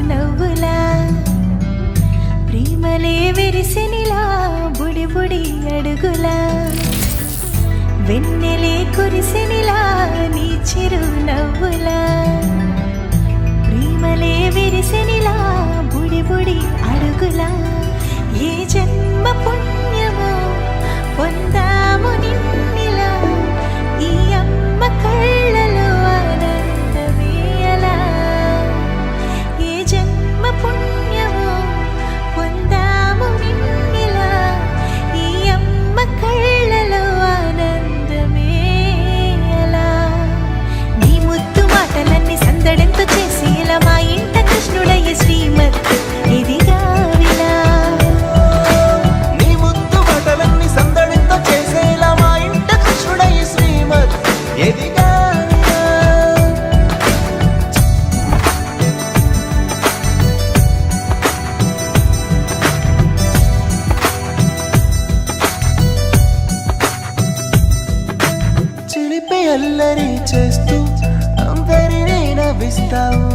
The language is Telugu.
నవ్వులా ప్రేమలే విరిసినిలా బుడి బుడి అడుగులా వెన్నెలే కురిసినిలా నీ చిరు నవ్వులా ప్రేమలే విరిసినిలా బుడి బుడి అడుగులా ఏ జన్మ పుణ్యమో పొందాము నిన్నిలా ఈ అమ్మ కళ్ళలో ఆనందమే అలా ఏ జన్మ పుణ్యమో పొందాము నిన్నిలా ఈ అమ్మ కళ్ళలో ఆనందమే అలా నీ ముద్దు మాటలన్నీ సందడెంతో చేసి ఇలా మా ఇంట కృష్ణుడయ్య శ్రీమత్ ఇదిగా విలా నీ ముద్దు మాటలన్నీ సందడితో చేసేలా మా ఇంట కృష్ణుడయ్య శ్రీమత్ ఎదిగా చిలిపి అల్లరి చేస్తూ అందరినీ నవ్విస్తావు